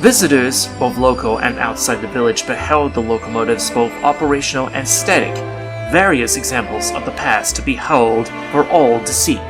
Visitors, both local and outside the village, beheld the locomotives both operational and static, various examples of the past to behold for all to see.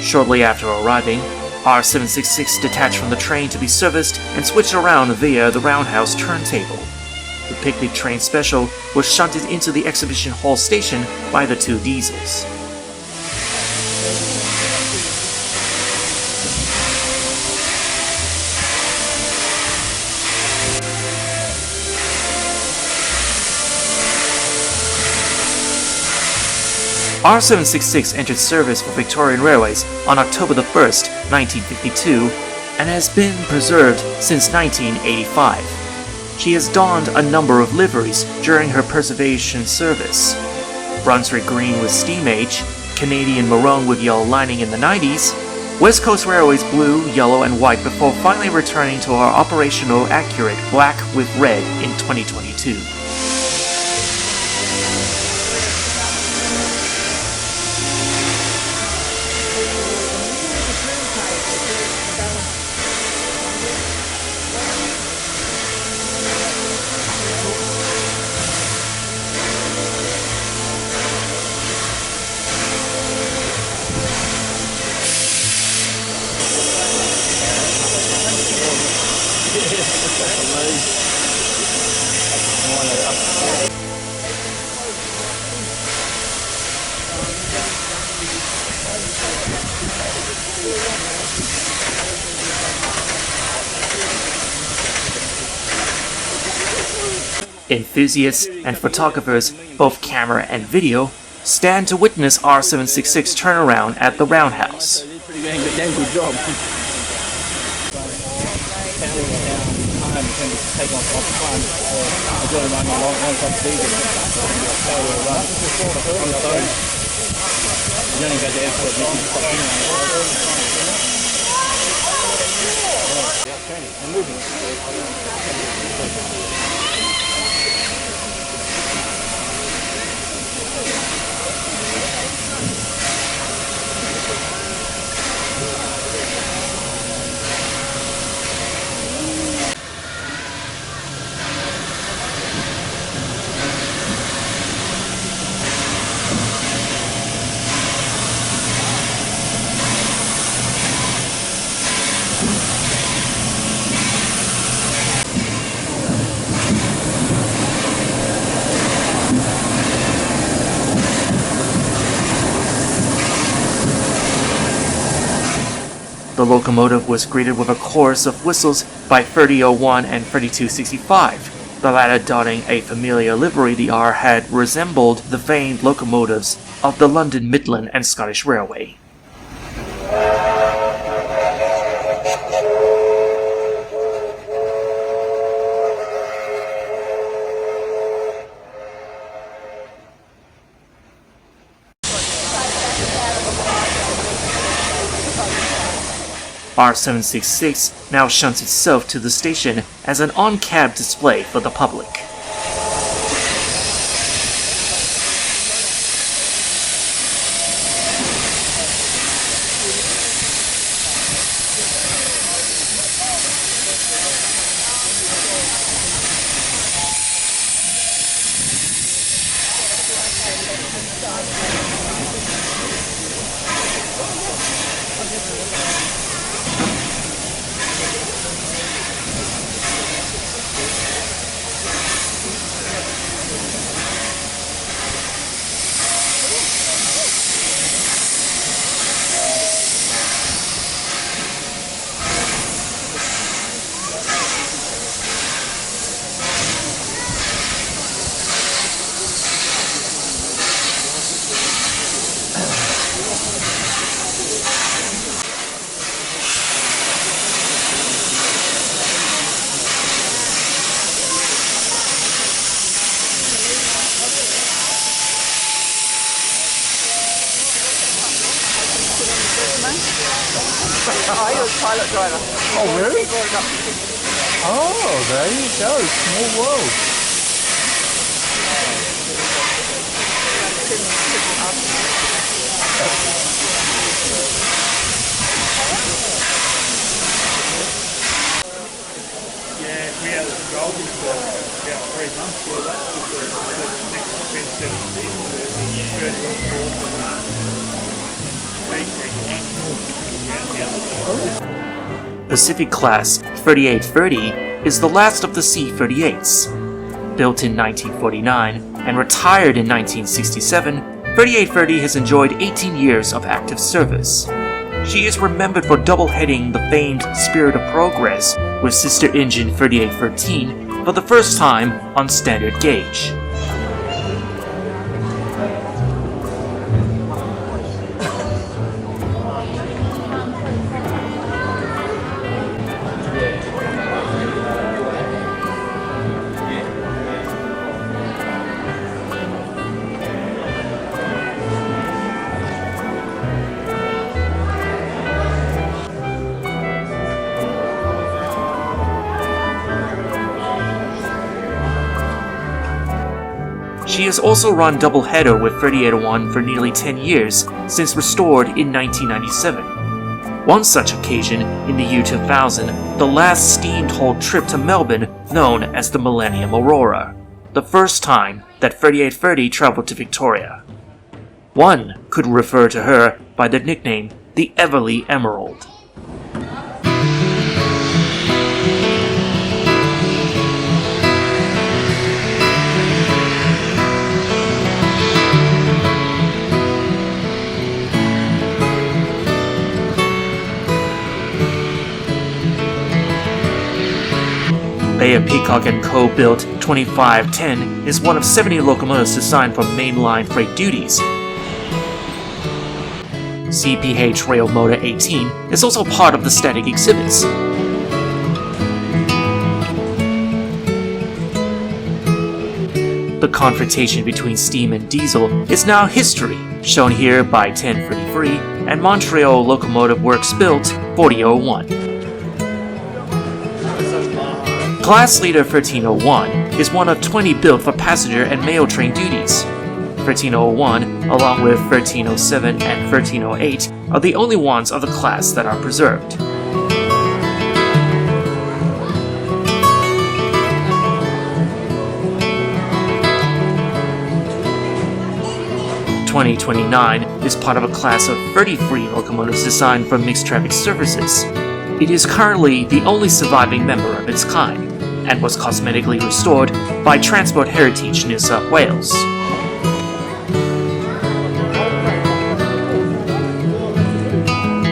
Shortly after arriving, R766 detached from the train to be serviced and switched around via the roundhouse turntable. The picnic train special was shunted into the exhibition hall station by the two diesels. R766 entered service for Victorian Railways on October 1, 1952, and has been preserved since 1985. She has donned a number of liveries during her preservation service: Brunswick Green with Steam Age, Canadian Maroon with yellow lining in the 90s, West Coast Railways blue, yellow, and white before finally returning to our operational accurate black with red in 2022. Enthusiasts and photographers, both camera and video, stand to witness R766 turnaround at the roundhouse. The locomotive was greeted with a chorus of whistles by 3001 and 3265, the latter donning a familiar livery the R had resembled the famed locomotives of the London Midland and Scottish Railway. R766 now shunts itself to the station as an on-cab display for the public. pilot driver. Oh, really? Brought it up. Oh, there you go. Small world. Yeah, we had a goal for about 3 months. Well, that's the next 10, 17. Pacific Class 3830 is the last of the C-38s. Built in 1949 and retired in 1967, 3830 has enjoyed 18 years of active service. She is remembered for double-heading the famed Spirit of Progress with sister engine 3813 for the first time on standard gauge. She has also run doubleheader with 3801 for nearly 10 years, since restored in 1997. One such occasion in the year 2000, the last steam-hauled trip to Melbourne known as the Millennium Aurora, the first time that 3830 traveled to Victoria. One could refer to her by the nickname the Everleigh Emerald. Bayer Peacock & Co. built 2510 is one of 70 locomotives designed for mainline freight duties. CPH Rail Motor 18 is also part of the static exhibits. The confrontation between steam and diesel is now history, shown here by 1033 and Montreal Locomotive Works built 4001. Class Leader 1301 is one of 20 built for passenger and mail train duties. 1301, along with 1307 and 1308, are the only ones of the class that are preserved. (2029) is part of a class of 33 locomotives designed for mixed traffic services. It is currently the only surviving member of its kind, and was cosmetically restored by Transport Heritage New South Wales.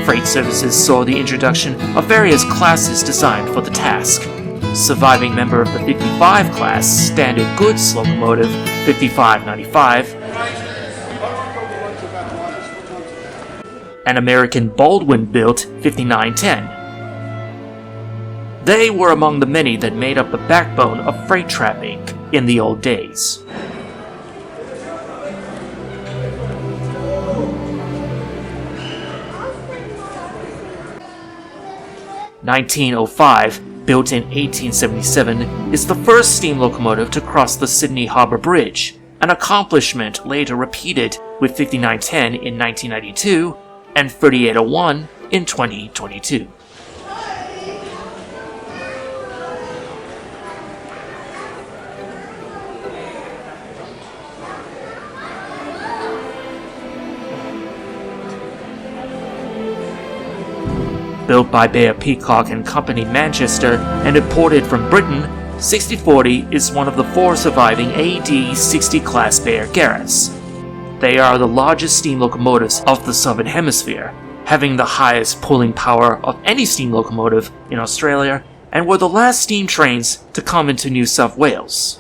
Freight services saw the introduction of various classes designed for the task. Surviving member of the 55 class standard goods locomotive 5595, an American Baldwin-built 5910. They were among the many that made up the backbone of freight traffic in the old days. (1905), built in 1877, is the first steam locomotive to cross the Sydney Harbour Bridge, an accomplishment later repeated with 5910 in 1992 and 3801 in 2022. Built by Bayer Peacock and Company Manchester and imported from Britain, 6040 is one of the 4 surviving AD-60 class Bayer Garras. They are the largest steam locomotives of the Southern Hemisphere, having the highest pulling power of any steam locomotive in Australia, and were the last steam trains to come into New South Wales.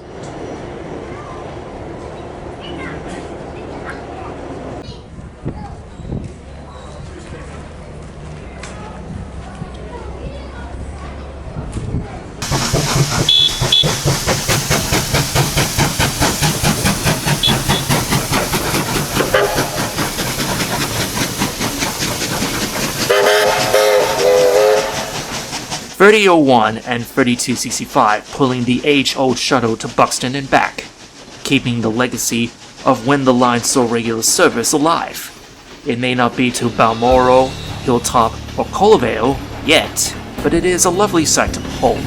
3001 and 3265 pulling the age-old shuttle to Buxton and back, keeping the legacy of when the line saw regular service alive. It may not be to Balmoral, Hilltop, or Colvale yet, but it is a lovely sight to behold.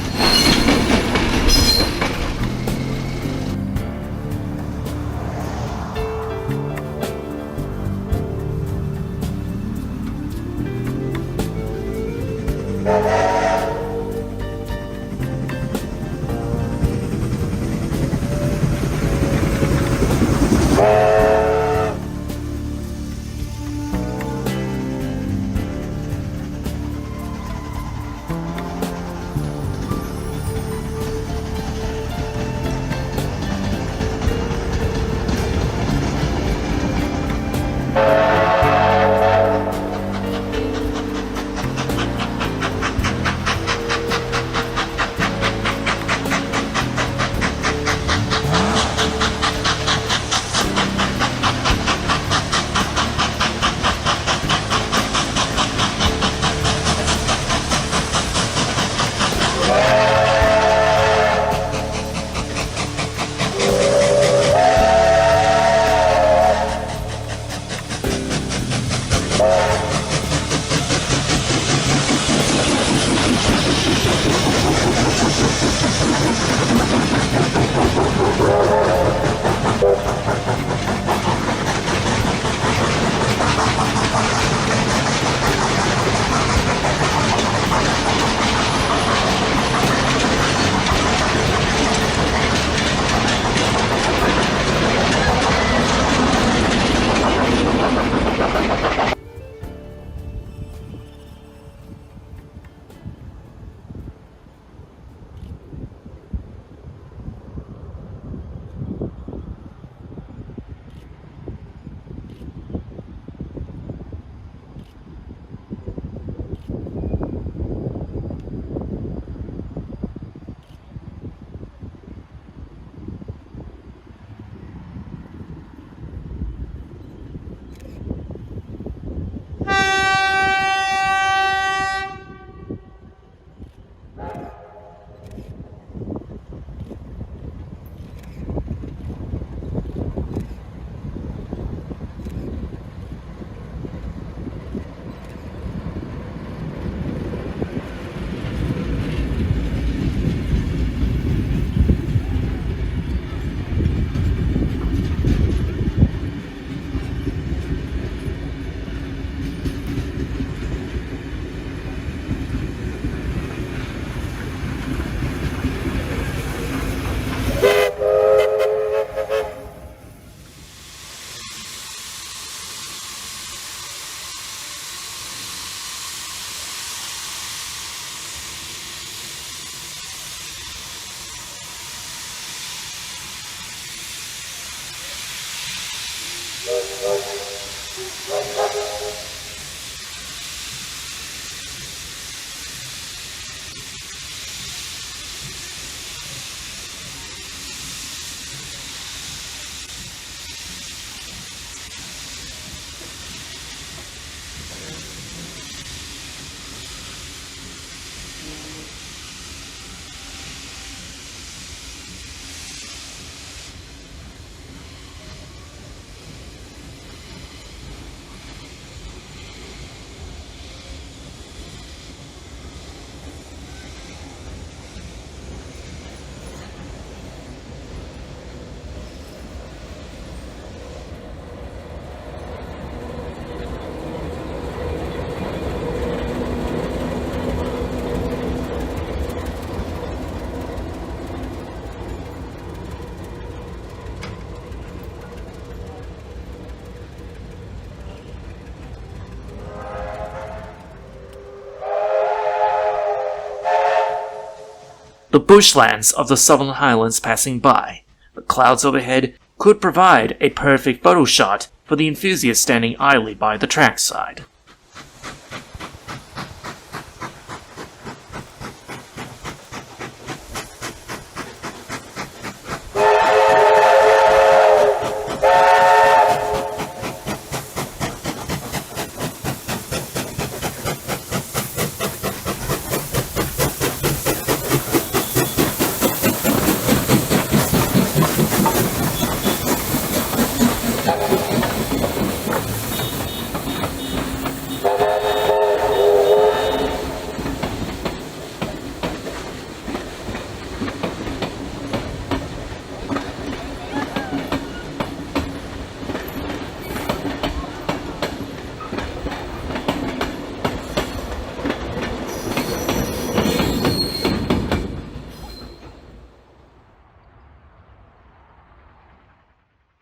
The bushlands of the Southern Highlands passing by. The clouds overhead could provide a perfect photo shot for the enthusiast standing idly by the trackside.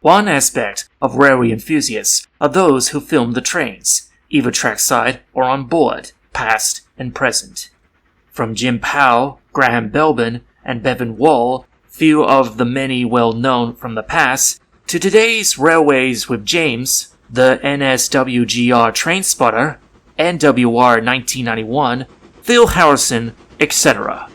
One aspect of railway enthusiasts are those who film the trains, either trackside or on board, past and present. From Jim Powell, Graham Belbin, and Bevan Wall, few of the many well known from the past, to today's Railways with James, the NSWGR Train Spotter, NWR 1991, Phil Harrison, etc.